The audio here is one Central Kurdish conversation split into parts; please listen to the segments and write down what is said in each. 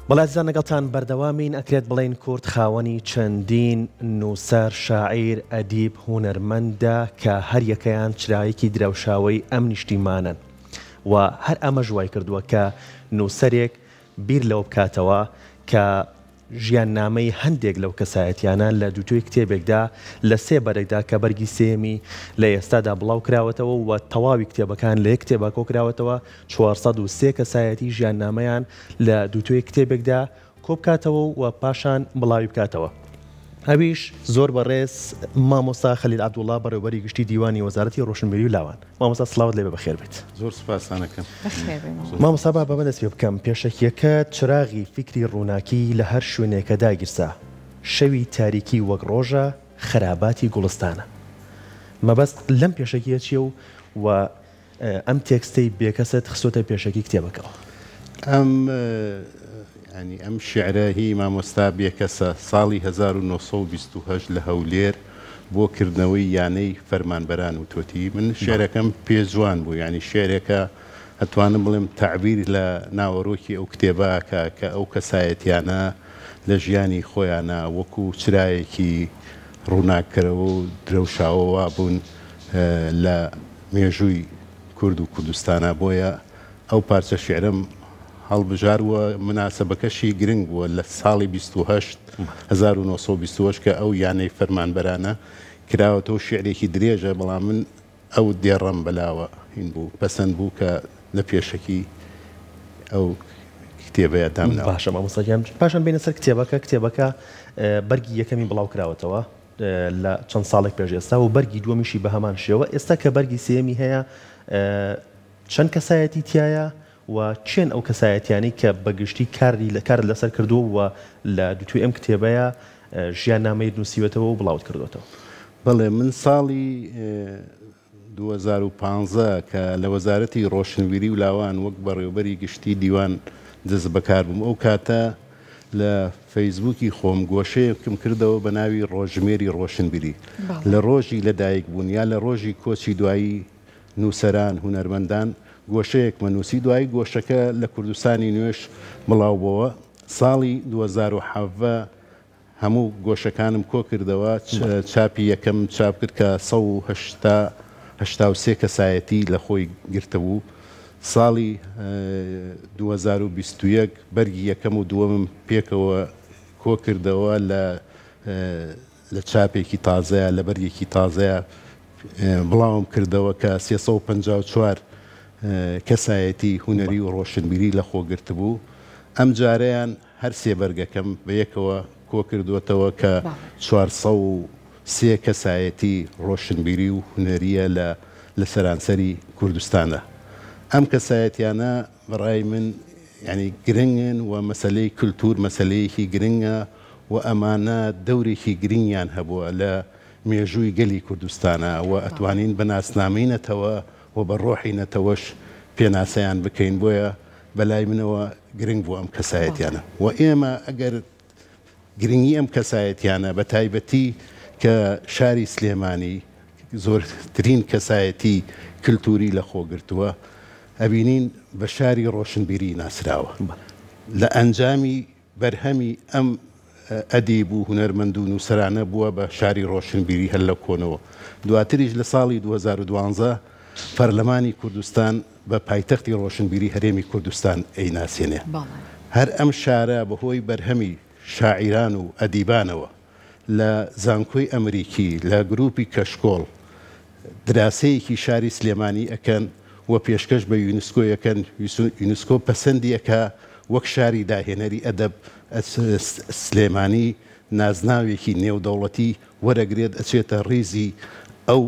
بەڵازان لەگەڵتان بەردەوامین ئەکرێت بڵێن کورد خاوەنی چەندین نووسەر شاعیر ئەدیب هونەرمەندە کە هەر یەکەیان چرایەکی درەوشاوی ئەم نیشتیمانن و هەر ئەمە ژوای کردووە کە نووسەرێک بیر لەو بکاتەوە کە ژیاننامەی هەندێک لەو کەسایەتیانە لە دووتوی کتێبێکدا لە سێ بەرێکدا کە بەرگی سێمی لە ئێستادا بڵاو کراوەتەوە و تەواوی کتێبەکان لە یەک کتێبە کۆکراوەتەوە 403 کەسایەتی ژیاننامەیان لە دووتوی کتێبێکدا کۆبکاتەوە و پاشان بڵاوی بکاتەوە. هەویش زۆر بەڕێز مامۆستا خەلیل عەبدوڵڵا بەڕێوەبەری گشتی دیوانی وەزارەتی ڕۆشنبیری و لاوان. مامۆستا سڵاوت لێبێ بەخێر بێت. زۆر سوپاسانەکەم. مامۆستا با بەمە دەست پێ بکەم پێشەکیەکە چراغی فکری ڕووناکی لە هەر شوێنێکە داگیرسا شەوی تاریکی وەک ڕۆژە خراباتی گوڵستانە. مەبەست لەم پێشەکیە چیە و ئەم تێکستەی بێکەسەت خسۆتە پێشەکی کتێبەکەەوە؟ ئەم شعرە هی مامۆستا بێکەسە ساڵی 1920 لە هەولێر بۆ کردنەوەی یانەی فەرمانبەران و تۆتی من شعرەکەم پێجوان بوو، ینی شعرێکە ئەتوانم بڵێم تعبیر لە ناوەڕۆکی ئەو کتێبەکە کە ئەو کەسایەتیانە لە ژیانی خۆیانە وەکو چرایەکی ڕووناکەرەوە و درەوشاوەوە بوون لە مێژووی کورد و کوردستانە. بۆیە ئەو پارچە شعرم هەڵبژاروە مناسبەکەشی گرنگ بووە لە ساڵی 1920 کە ئەو یانەی فەرمانبەرانە کراوەتەوە. شعرێکی درێژە بەڵام من ئەو دێڕەم بەلاوە هین بوو پەسەند بوو کە لە پێشەکی ئەو کتێبەیە دامنەوە. باشە مامۆستاگیان پاشان بینە سەر کتێبەکە بەرگی یەکەمی بڵاو کراوەتەوە لە چەند ساڵێک پێش ئێستا و بەرگی دووەمیشی بە هەمان شێوە. ئێستا کە بەرگی سێمی هەیە چەند کەسایەتی تایە و چێن ئەو کەسایەتیانی کە بەگشتی کار لەسەر کردووە و لە دووتوی ئەم کتێبەیە ژیاننامەی نووسیوەتەوە و بڵاوت کردوێتەوە؟ بەڵێ من ساڵی 2015 کە لە وەزارەتی ڕۆشنبیری و لاوان وەک بەڕێوەبەری گشتی دیوان دەست بەکار بووم. ئەو کاتە لە فەیسبووکی خۆم گۆشەیەکم کردەوە بە ناوی ڕۆژمێری ڕۆشنبیری لە ڕۆژی لەدایک بوون یا لە ڕۆژی کۆچی دوایی نووسەران هونەرمەندان گۆشەیەکمە نووسی. دوایی گۆشەکە لە کوردستانی نوێش بڵاو بووە. ساڵی 2017 هەموو گۆشەکانم کۆ کردەوە، چاپی یەکەم چاپ کرد کە 183 کەسایەتی لە خۆی گرتەبوو. ساڵی 2021 بەرگی یەکەم و دووەمم پێکەوە کۆ کردەوە لە چاپێکی تازەیە لە بەرگێکی تازەیە بڵاوم کردەوە کە 354 کەسایەتی هونەری و ڕۆشنبیری لە خۆگرت بوو. ئەم جارەیان هەر سێ بەرگەکەم بە یەکەوە کۆ کردوێتەوە کە 403 کەسایەتی ڕۆشنبیری و هونەریە لە سەرانسەری کوردستانە. ئەم کەسایەتیانە بەڕای من ینی گرنگن و مەسەلەی کولتور مەسەلەیەکی گرنگە و ئەمانە دەورێکی گرنگیان هەبووە لە مێژووی گەلی کوردستانە و ئەتوانین بەناسنامەینەتەوە و بە ڕۆحینەتەوەش پێناسەیان بکەین. بۆیە بەلای منەوە گرنگ بوو ئەم کەسایەتیانە و ئێمە ئەگەر گرنگی ئەم کەسایەتیانە بە تایبەتی کە شاری سلێمانی زۆرترین کەسایەتی کللتوری لە خۆگرتووە ئەبینین بە شاری ڕۆشنبیری ناسراوە. لە ئەنجامی بەرهەمی ئەم ئەدیب و هونەرمەند و نووسەرانە بووە بە شاری ڕۆشنبیری هەر لە کۆنەوە. دواتریش لە ساڵی 2012 پەرلەمانی کوردستان بە پایتەختی ڕۆشنبیری هەرێمی کوردستان ئەیناسێنێ. هەر ئەم شارە بەهۆی بەرهەمی شاعیران و ئەدیبانەوە لە زانکۆی ئەمریکی لە گروپی کەشکۆڵ دراسەیەکی شاری سلێمانی ئەکەن و پێشکەش بە یونسکۆ یەکەن. یونسکۆ پەسەندیەکە وەک شاری داهێنەری ئەدەب سلێمانی نازناوێکی نێودەوڵەتی وەرەگرێت ئەچێتە ڕیزی ئەو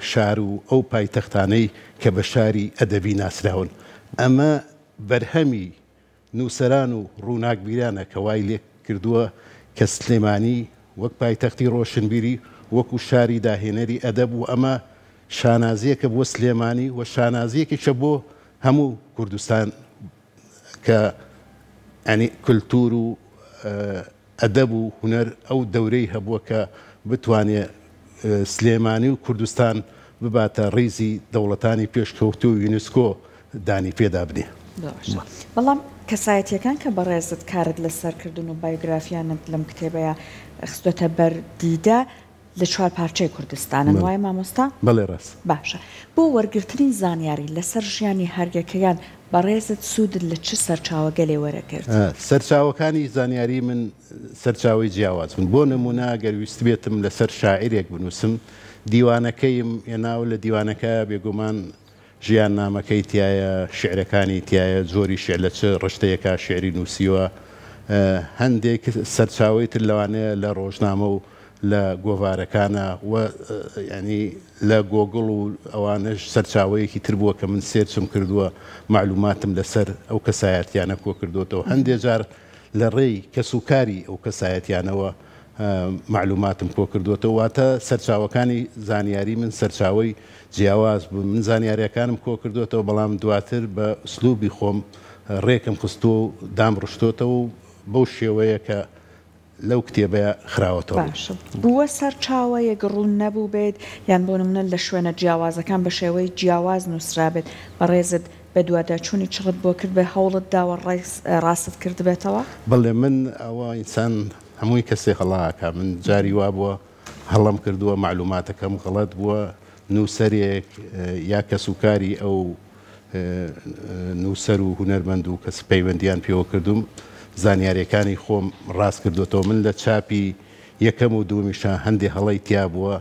شار و ئەو پایتەختانەی کە بە شاری ئەدەبی ناسراون. ئەمە بەرهەمی نووسەران و ڕووناکبیرانە کە وای لێ کردووە کە سلێمانی وەک پایتەختی ڕۆشنبیری وەکو شاری داهێنەری ئەدەب و ئەمە شانازیەکە بۆ سلێمانی و شانازیەکیشە بۆ هەموو کوردستان کە ئەنی کولتور و ئەدەب و هونەر ئەو دەورەی هەبووە کە بتوانێت سلێمانی و کوردستان بباتە ڕیزی دەوڵەتانی پێشکەوتوو و یونسکۆ دانی پێدا بنێ. بەڵام کەسایەتیەکان کە بەڕێزت کارت لەسەرکردن و بایۆگرافیانت لەم کتێبەیە خستۆتە بەردیدە لە 4 پارچەی کوردستانن وایە مامۆستا؟ بەڵێ ڕاست. باشە بۆ وەرگرتنی زانیاری لەسەر ژیانی هەرگەکەیان بەڕێزت سوودت لە چ سەرچاوەگەلێ وەرەگرت؟ سەرچاوەکانی زانیاری من سەرچاوی جیاواز بن. بۆ نمونە گەر ویست بێتم لەسەر شاعیرێک بنووسم دیوانەکەیم هێناو لە دیوانەکە بێگومان ژیان نامەکەی تایە شعرەکانی تایە زۆری شعر لە چ ڕشتەیەکە شعری نووسیوە هەندێک سەرچاوی تر لەوانەیە لە ڕۆژنامە و لە گۆڤارەکانە و ینی لە گۆگڵ و ئەوانش سەرچاوەیەکی تر بووە کە من سێرچم کردووە معلوماتم لەسەر ئەو کەسایەتیانە کۆ کردوتەوە هەندێک جار لە ڕێی کەسوکاری ئەو کەسایەتیانەوە معلوماتم کۆ کردوتەوە واتە سەرچاوەکانی زانیاری من سەرچاوی جیاواز بوو من زانیاریەکانم کۆ کردوتەوە بەڵام دواتر بە ئوسلوبی خۆم ڕێکم خستۆ و دام ڕشتۆتەوە و بەو شێوەیە کە لەو کتێبەیە خراوەتەوە باشە بووە سەرچاوەیەک ڕوون نەبوو بێت یان بۆ نمونە لە شوێنە جیاوازەکان بە شێوەی جیاواز نووسرا بێت بەڕێزت بە دوواداچوونی چڕت بۆ کرد بێ هەوڵت داوە ڕاستت کرد بێتەوە؟ بەڵێ من ئەوە ئینسان هەمووی کەسێ هەڵاکە من جاری وا بووە هەڵم کردووە معلوماتەکەم غەڵەت بووە نووسەرێک یا کەسوکاری ئەو نووسەر و هونەرمەند و کەس پەیوەندیان پێوە کردوم زانیاریەکانی خۆم ڕاست کردوتەوە من لە چاپی یەکەم و دووەمیشە هەندێک هەڵی تیا بووە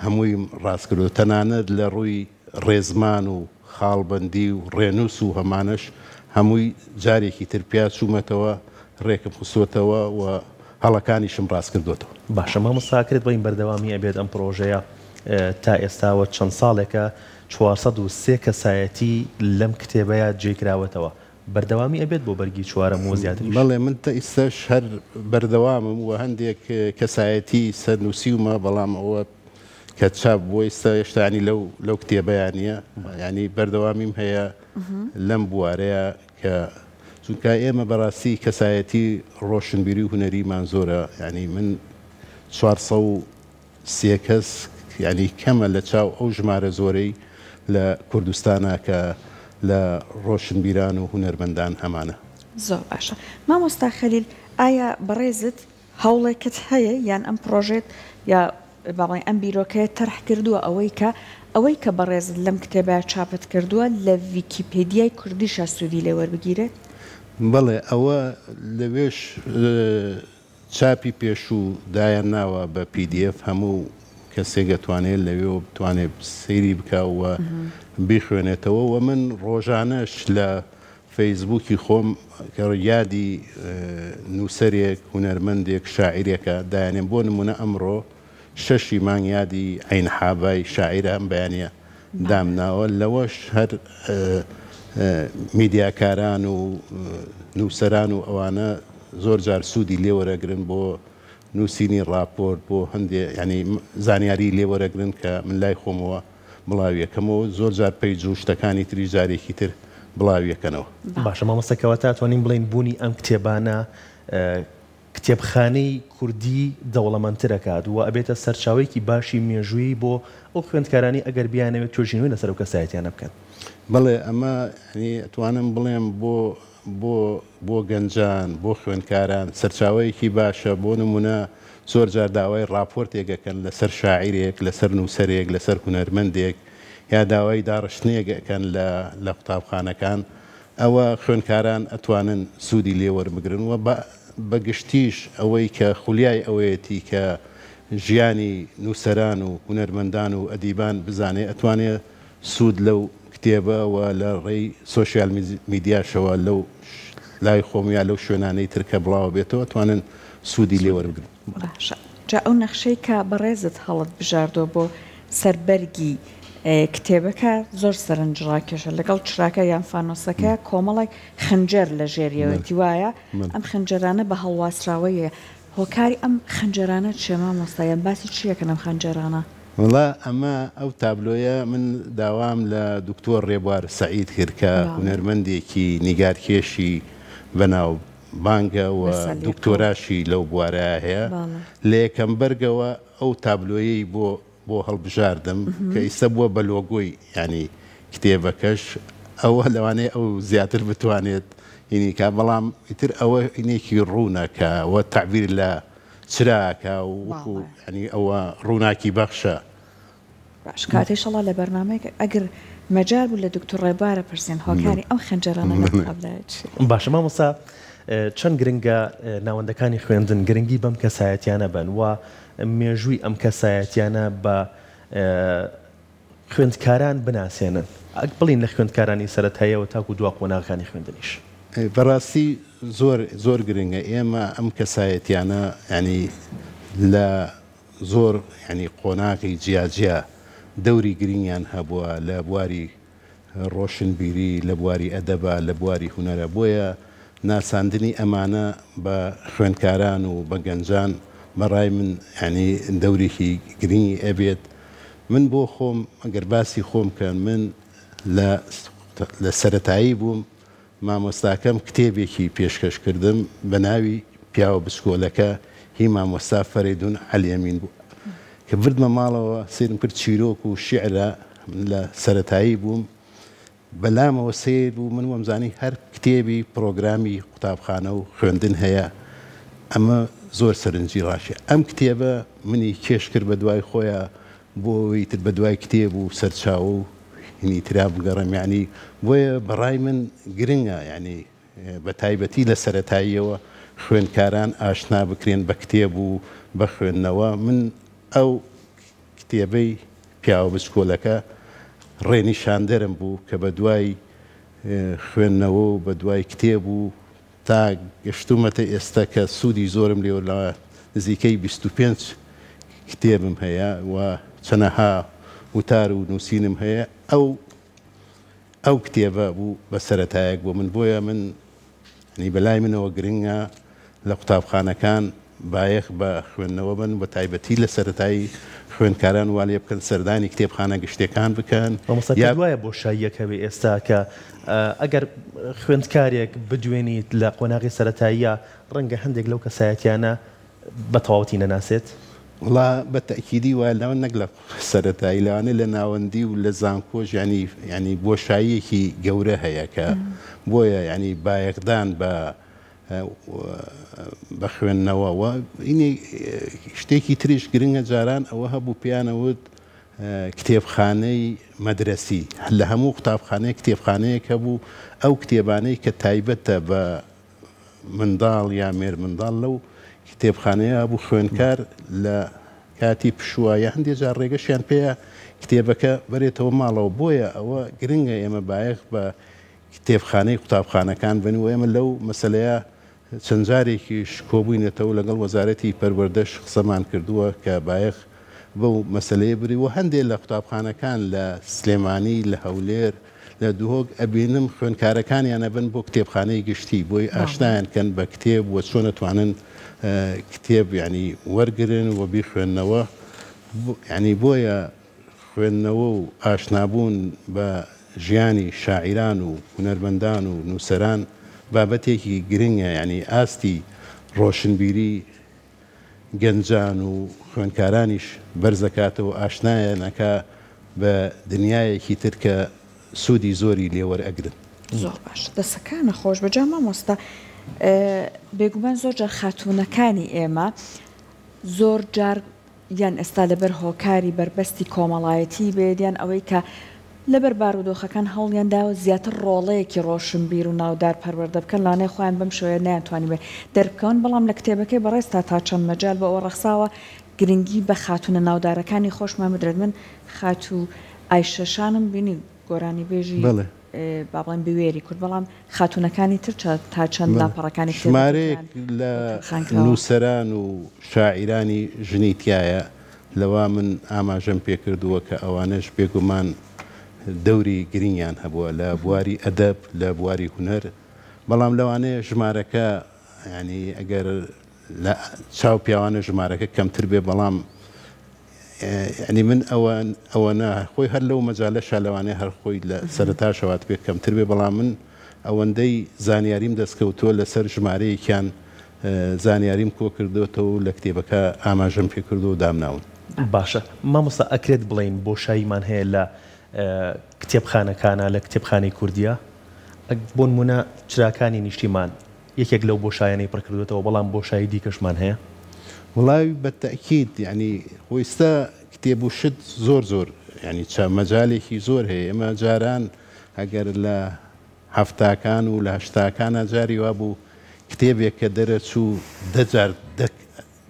هەمووی ڕاست کردو تەنانەت لە ڕووی ڕێزمان و خاڵبەندی و ڕێنووس و هەمانش هەمووی جارێکی تر پیا چوومەتەوە ڕێکم خستوتەوە و هەڵەکانیشم ڕاست کردوتەوە. باشە مامۆستاکرێت بۆ این بەردەوامی ئەبێت ئەم پرۆژەیە تا ئێستاوە چەند ساڵێکە 403 کەسایەتی لەم کتێبەیە جێکراوەتەوە بەردەوامی ئەبێت بۆ بەرگی چوارەم و زیاتر. بەڵێ من تا ئێستاش هەر بەردەوامم و هەندێک کەسایەتی سەرنووسیومە بەڵام ئەوە کە چاپ بۆ ئێستا هێشتانی لەو کتێبەیانە ینی بەردەوامیم هەیە لەم بوارەیە کە چونکە ئێمە بەڕاستی کەسایەتی ڕۆشنبیری و هونەریمان زۆرە ینی من 403 کەس ینی کەمە لە چاو ئەو ژمارە زۆرەی لە کوردستانە کە لە ڕۆشنبیران و هونەرمەندان هەمانە. زۆر باشە مامۆستا خەلیل ئایا بەڕێزت هەوڵێکت هەیە یان ئەم پرۆژێت یا باڵێ ئەم بیرۆکەیە تەرح کردووە ئەوەی کە بەڕێزت لەم کتێبە چاپت کردووە لە ویکیپێدیای کوردیشە سوودی لێ وەربگیرێت؟ بەڵێ ئەوە لەوێش چاپی پێشوو دایان ناوە بە PDF هەموو کەسێک دەتوانێت لەوێ بتوانێت سەیری بکەوە بیخوێنێتەوە و من ڕۆژانەش لە فەیسبووکی خۆم کە یادی نووسەرێک هونەرمەندێک شاعیرێکە دایانێن بۆ نمونە ئەمڕۆ 6 مانگ یادی عین حابای شاعیرە ئەم بەیانە دامناوە لەوەش هەر میدیاکاران و نووسەران و ئەوانە زۆر جار سوودی لێوەرەگرن بۆ نووسینی راپۆرت بۆ هەندێک ینی زانیاری لێوەرەگرن کە من لای خۆمەوە بڵاویەکەمەوە زۆر جار پێی جوو شتەکانی تری جارێکی تر بڵاویەکەنەوە. باشە مامۆستاکەوە تا توانین بڵین بوونی ئەم کتێبانە کتێبخانەی کوردی دەوڵەمەندترەکات و ئەبێتە سەرچاوەیەکی باشی مێژووی بۆ ئەو خوێندکارانی ئەگەر بیانەوێت توێژینەوەی لەسەر ئەو کەسایەتیانە بکەن. بەڵێ ئەمە ئەتوانم بڵێم بۆ گەنجان بۆ خوێندکاران سەرچاوەیەکی باشە بۆ نمونە زۆر جار داوای راپۆرتێکەکەن لەسەر شاعیرێک لەسەر نووسەرێک لەسەر هونەرمەندێک یا داوای داڕشتنێکەکەن لە قوتابخانەکان ئەوە خوێندکاران ئەتوانن سوودی لێوەرمگرن و بەگشتیش ئەوەی کە خولیای ئەوەیەتی کە ژیانی نووسەران و هونەرمەندان و ئەدیبان بزانێ ئەتوانێت سوود لەو کتێبەوە لە ڕێی سۆشیال میدیاشەوە لەو لای خۆمیا لەو شوێنانەی ترکە بڵاو بێتەوە توانن سوودی لێوەربگرن. باشە جا ئەو نەخشەی کە بەڕێزت هەڵت بژاردۆ بۆ سەربەرگی کتێبەکە زۆر سەرنجڕاکێشە لەگەڵ چراکە یان فانۆسەکە کۆمەڵێک خەنجەر لە ژێریەوەتی وایە ئەم خەنجەرانە بە هەڵواسراوەیە هۆکاری ئەم خەنجەرانە چێما مۆستایان باسی چیەکەن ئەم خەنجەرانە؟ وڵا ئەمە ئەو تابلۆیە من داوام لە دکتۆر ڕێبوار سەعید کرد کە هونەرمەندێکی نیگارکێشی بەناو بانگە و دکتۆراشی لەو بوارە هەیە لە یەکەم بەرگەوە ئەو تابلۆیەی بۆ هەڵبژاردم کە ئیسە بووە بە لۆگۆی ینی کتێبەکەش ئەوە لەوانەیە ئەو زیاتر بتوانێت يعني كبلام يتر أو إنيكي رونك والتعبير لا شراك أو يعني أو روناكي بخشة باش كاتيش الله لبرنامج أجر مجال ولا دكتور ريبارة برسين هوكاري أو خنجرنا قبل باشە مامۆستا چەند گرنگە ناوەندەکانی خوێندن گرنگی بەم کەسایەتیانە بن و مێژووی ئەم کەسایەتیانە بە خوێندکاران بناسێنن بڵین لە خوێندکارانی سەرەتاییەوە تاکو دوا قۆناغەکانی خوێندنیش بەڕاستی زۆر گرنگە ئێمە ئەم کەسایەتیانە ینی لە زۆر ینی قۆناغی جیاجیا دەوری گرنگیان هەبووە لە بواری ڕۆشنبیری لە بواری ئەدەبە لە بواری هونەرە بۆیە ناساندنی ئەمانە بە خوێندکاران و بە گەنجان بەڕای من ینی دەورێکی گرنگی ئەبێت من بۆ خۆم ئەگەر باسی خۆم کەن من لە سەرەتایی بووم مامۆستاکەم کتێبێکی پێشکەش کردم بە ناوی پیاوە بچکۆلەکە هی مامۆستا فەریدون عەلیەمین بوو کە بردمە ماڵەوە سیرم کرد چیرۆک و شیعرە لە سەرەتایی بووم بەلامەوە سیر بوو من وەمزانی هەر کتێبی پرۆگرامی قوتابخانە و خوێندن هەیە ئەمە زۆر سەرنجی ڕاشێ ئەم کتێبە منی کێش کرد بە دوای خۆیان بۆی تر بە دوای کتێب و سەرچاوە و هینی ترا بگەڕم یعنی بۆیە بەڕای من گرنگە یعنی بە تایبەتی لە سەرەتاییەوە خوێندکاران ئاشنا بکرێن بە کتێب و بە خوێندنەوە من ئەو کتێبەی پیاوە بچکۆلەکە ڕێنیشاندەرم بوو کە بە دوای خوێندنەوە و بە دوای کتێب و تا گەشتومەتە ئێستا کە سوودی زۆرم لێوە لە نزیکەی 25 کتێبم هەیە و چەنەها وتار و نووسینم هەیە ئەو کتێبە بوو بە سەرەتایەک بۆ من بۆیە من بەلای منەوە گرنگە لە قوتابخانەکان بایەخ بە خوێندنەوە بن بە تایبەتی لە سەرەتایی خوێندکاران وا لێ بکەن سەردانی کتێبخانە گشتەکان بکەن وایە بۆ شایەکەوێ ئێستا کە ئەگەر خوێندکارێک بدوێنیت لە قۆناغی سەرەتاییە ڕەنگە هەندێک لەو کەسایەتیانە بە تەواوەتی نەناسێت وڵا بە تەکیدی وایە لەوە نەک لە سەرەتایی لەوانە لە ناوەندی و لە زانکۆژ ینی بۆشاییەکی گەورە هەیە کە بۆیە ینی بایەقدان بە خوێندنەوە ئینی شتێکی تریش گرنگە جاران ئەوە هەبوو پیانەوت کتێبخانەی مەدرەسی لە هەموو قوتابخانەیە کتێبخانەیەک هەبوو ئەو کتێبانەی کە تایبەتە بە منداڵ یا مێر منداڵ لەو کتێبخانەیە هەبوو خوێندکار لە کاتی پشووایە هەندێک جار ڕێگەشیان پێەیە کتێبەکە بەرێتەوە ماڵەوە بۆیە ئەوە گرنگە ئێمە بایەخ بە کتێبخانەی قوتابخانەکان بن و ئێمە لەو مەسەلەیە چەند جارێکیش کۆبووینێتەوە لەگەڵ وەزارەتی پەروەردەش قسەمان کردووە کە بایەخ بەو مەسلەیە بری و هەندێک لە قوتابخانەکان لە سلێمانی لە هەولێر لە دوهۆک ئەبینم خوێندکارەکانیان ئەبن بۆ کتێبخانەی گشتی بۆی ئاشنایان کەن بە کتێب و چۆن دەتوانن کتێب ینی وەرگرن و بیخوێندنەوە ینی بۆیە خوێندنەوە و ئاشنابوون بە ژیانی شاعیران و هونەرمەندان و نووسەران بابەتێکی گرنگە ینی ئاستی ڕۆشنبیری گەنجان و خوێندکارانیش بەرزەکاتەوە ئاشنایەنەکە بە دنیایەکی تر کە سوودی زۆری لێوەرئەگرن زۆر باش دەسەکانە خۆش بەجا مامۆستا بێگومان زۆر جار خاتوونەکانی ئێمە زۆر جار یان ئێستا لەبەر هۆکاری بربەستی کۆمەڵایەتی بێدیان ئەوەی کە لەبەر بارودۆخەکان هەوڵیان داوە زیاتر ڕۆڵەیەکی ڕۆشنبیر و ناودار پەروەردە بکەن لانەی خۆیان بەم شێوەیە نەیانتوانی بێت دەربکەون بەڵام لە کتێبەکەی بەڕێستا تا چەند مەجال بە ئەوە ڕەخساوە گرنگی بە خاتونە ناودارەکانی خۆشمان بدرێت من خاتوو ئایشەشانم بینی گۆرانی بێژی با بڵێن بوێری کورد بەڵام خاتونەکانی تر تا چەند لاپەڕەکانی ژمارەیەک لە نووسەران و شاعیرانی ژنی تایە لەوا من ئاماژەم پێ کردووە کە ئەوانەش بێگومان دەوری گرنگیان هەبووە لە بواری ئەدەب لە بواری هونەر بەڵام لەوانەیە ژمارەکە ینی ئەگەر لە چاو پیاوانە ژمارەکە کەمتر بێ بەڵام ینی من ئەوەنە خۆی هەر لەو مەجالەشە لەوانەیە هەر خۆی لە سەرەتا شەوات پێ کەمتر بێ بەڵام من ئەوەندەی زانیاریم دەستکەوتووە لەسەر ژمارەیەکیان زانیاریم کۆ کردوێتەوە لە کتێبەکە ئاماژەم پێ کردو و دامناون باشە مامۆستا ئەکرێت بڵین بۆ شاییمان هەیە لە کتێبخانەکانە لە کتێبخانەی کوردیە بۆ نمونە چراکانی نیشتیمان یەکێک لەو بۆشایانەی پڕکردوێتەوە بەڵام بۆشایی دیکەشمان هەیە وڵاوی بەتەکید ینی خۆیستا کتێب و شت زۆر ینی مەجالێکی زۆر هەیە ئێمە جاران ئەگەر لە هەفتاکان و لە هەشتاکانە جاری وا بوو کتێبێک کە دەرەچوو دەجار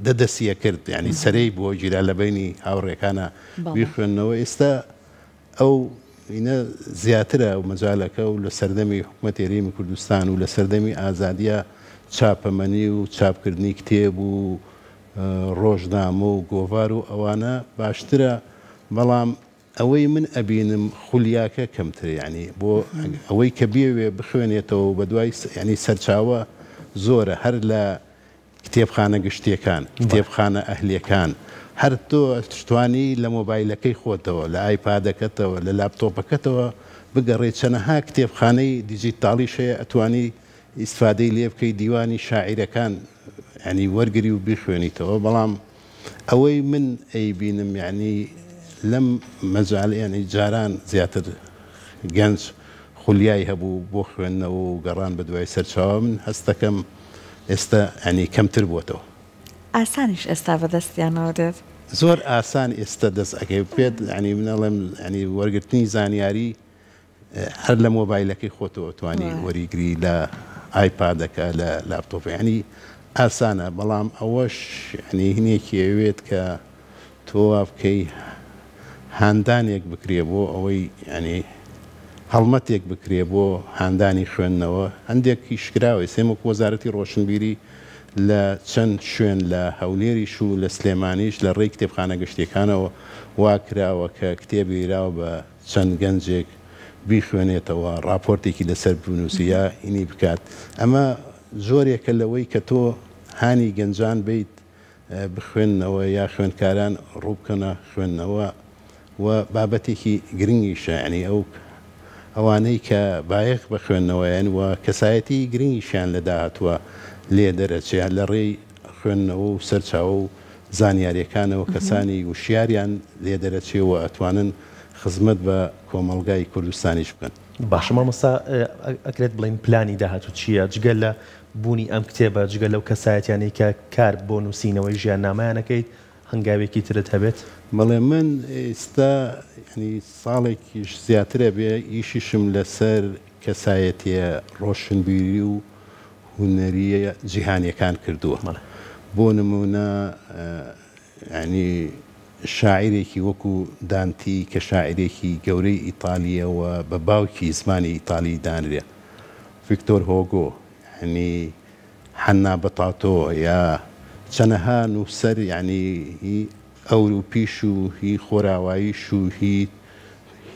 دەدەسیە کرد ینی سەرەی بۆ گیرا لە بینی هاوڕێکانە بیخوێنەوە ئێستا ئەو اینە زیاترە و مەجالەکە و لە سەردەمی حکوومەت هێرێمی کوردستان و لە سەردەمی ئازادیە چاپەمەنی و چاپکردنی کتێب و ڕۆژنامە و گۆڤار و ئەوانە باشترە بەڵام ئەوەی من ئەبینم خولیاکە کەمتر ینی بۆ ئەوەی کە بێوێ بخوێنێتەوە بە دوای ینی سەرچاوە زۆرە هەر لە کتێبخانە گشتیەکان کتێبخانە ئەهلیەکان هەر تۆ توانی لە مۆبایلەکەی خۆتەوە لە ئایپادەکەتەوە لە لاپتۆپەکەتەوە بگەڕێت چەنەها کتێبخانەی دیجیتاڵیش هەیە ئەتوانی ئیسفادەی لێ بکەی دیوانی شاعیرەکان ینی وەرگری و بیخوێنیتەوە بەڵام ئەوەی من ئەیبینم یعنی لەم مەجال ینی جاران زیاتر گەنج خولیای هەبوو بۆ خوێندنەوە و گەڕان بە دوای سەرچاوە من هەستەکەم ئێستا ینی کەمتر بووەتەوە ئاسانیش ئێستا بەدەستیانەوە دێت زۆر ئاسان ئێستا دەست ئەەکەی پێت ینی منەڵێم ینی وەرگرتنی زانیاری هەر لە مۆبایلەکەی خۆتەوە توانی وەریگری لە ئایپادەکە لە لاپتۆپ ینی ئاسانە بەڵام ئەوەش ینی هینێکی ئەوێت کە تۆ بکەی هاندانێک بکرێ بۆ ئەوەی ینی هەڵمەتێک بکرێ بۆ هاندانی خوێندنەوە هەندێکی شکراوی سێمە وەزارەتی ڕۆشنبیری لە چەند شوێن لە هەولێریش و لە سلێمانیش لە ڕێی کتێبخانە گشتیەکانەوە وا کراوە کە کتێبی راوە بە چەند گەنجێک بیخوێنێتەوە راپۆرتێکی لەسەر بنووسە ئینی بکات ئەمە زۆرێکە لەوەی کە تۆ هانی گەنجان بیت بخوێنەوە یا خوێندکاران ڕووبکەنە خوێندنەوە و بابەتێکی گرنگیشە ینی ئەوانەی کە بایەخ بە خوێندنەوەیان و کەسایەتی گرنگیشیان لە داهاتوە لێ دەرەچێت لە ڕێی خوێندنەوە و سەرچاوە و زانیاریەکانەوە کەسانی وشیاریان لێ دەرەچێەوە ئەتوانن خزمەت بە کۆمەڵگای کوردستانیش بکەن باشە مامۆستا ئەکرێت بڵین پلانی داهاتوو چییە جگەل لە بوونی ئەم کتێبە جگەل لەو کەسایەتیانەی کە کار بۆ نووسینەوەی ژیان نامایانەکەیت هەنگاوێکی ترت هەبێت بەڵێ من ئێستا ینی ساڵێکیش زیاترە بێ ئیشیشم لەسەر کەسایەتیە ڕۆشنبیری و هونەریە جیهانیەکان کردووە بۆ نمونە ینی شاعیرێکی وەکو دانتی کە شاعیرێکی گەورەی ئیتالیەوە بە باوکی زمانی ئیتالی دانرێ ڤیکتۆر هۆگۆ ینی حەنا بەتاتۆ یا چەنەها نووسەر ینی ئەوروپیش و هی خۆراواییش و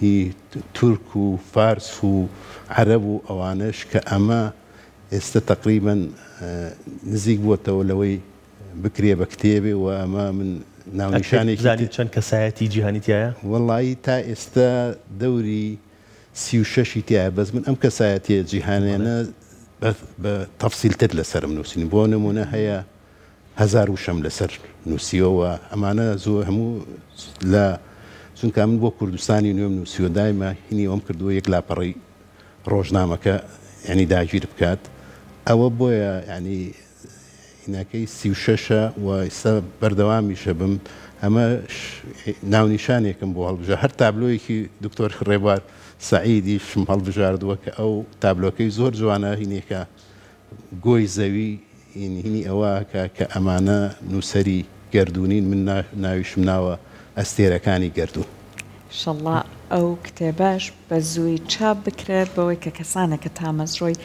هی تورک و فارس و عەرەب و ئەوانش کە ئەمە ئێستا تقریبەن نزیک بووەتەوە لەوەی بکرێ بە کتێبێ و ئەمە من ناونیشانێکی چەند کەسایەتی جیهانی تایە وەڵایی تا ئێستا دەوری 36 تایە بەس من ئەم کەسایەتیە جیهانیانە بە تەفسیلتر لەسەرم نووسین بۆ نمونە هەیە 1000 وشەم لەسەر نووسیەوە ئەمانە زۆر هەموو لە چونکە من بۆ کوردستانی نوێم نووسیوە دایمە هینی ئەوم کردووە یەک لاپەڕی ڕۆژنامەکە ینی داگیر بکات ئەوە بۆیە ینی هینەکەی 36ە و ئێستا بەردەوامیشە بم ئەمە ناونیشانێکم بۆ هەڵبژە هەر تابلۆیەکی دکتۆر ڕێبوار سەعیدیشم هەڵبژاردووە کە ئەو تابلۆکەی زۆر جوانە هینێکە گۆی زەوی هینی ئەوە کە ئەمانە نووسەری گەردوونین من ناویشم ناوە ئەستێرەکانی گەردوون شەڵڵا ئەو کتێبەش بە زووی چاپ بکرێت بەوەی کە کەسانێکە تامەزڕۆی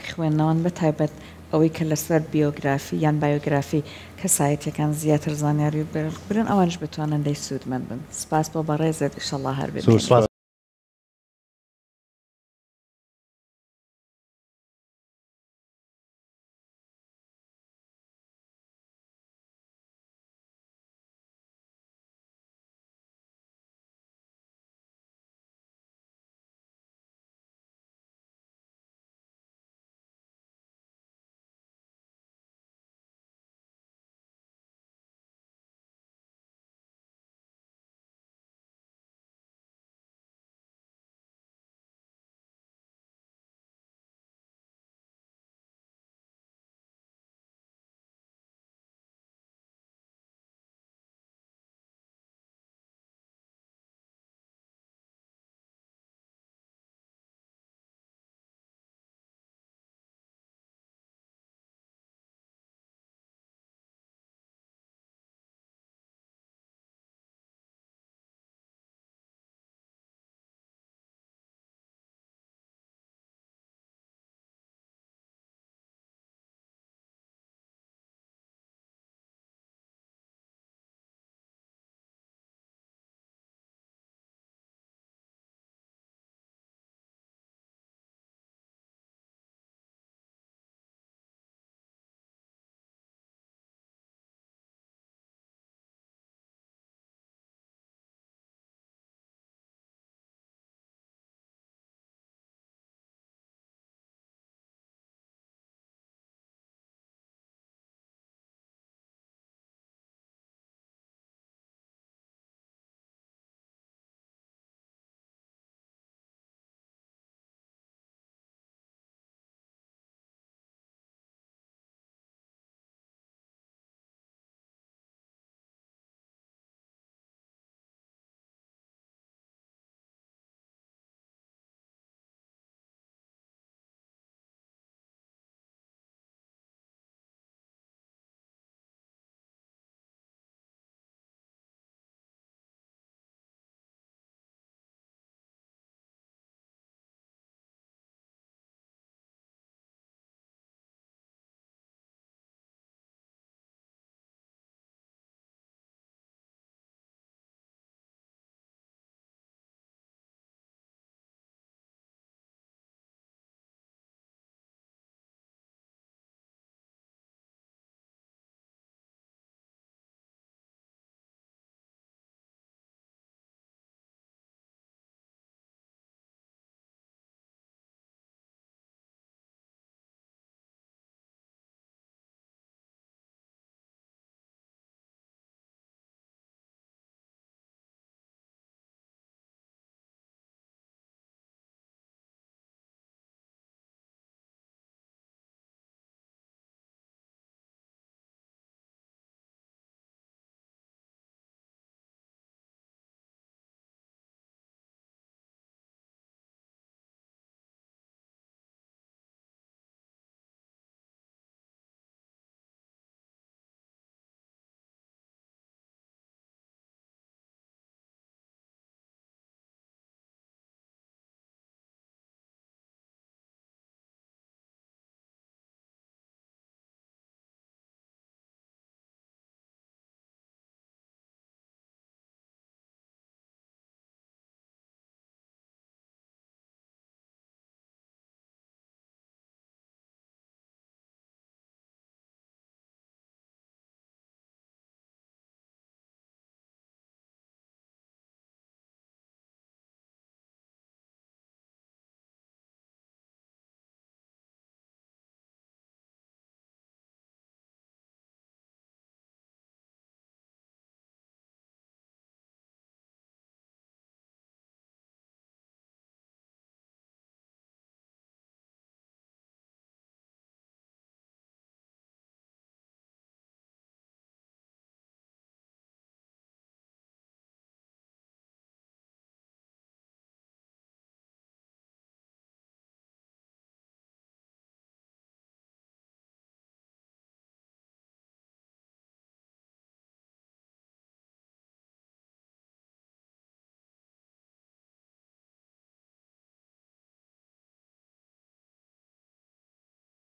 خوێندنەوەن بە تایبەت ئەوەی کە لەسەر بیۆگرافی یان بایۆگرافی کەسایەتیەکان زیاتر زانیاری برن ئەوانش بتوانن دەی سوودمەند بن سپاس بۆ بەڕێزت ئینشەڵڵا هەر بێت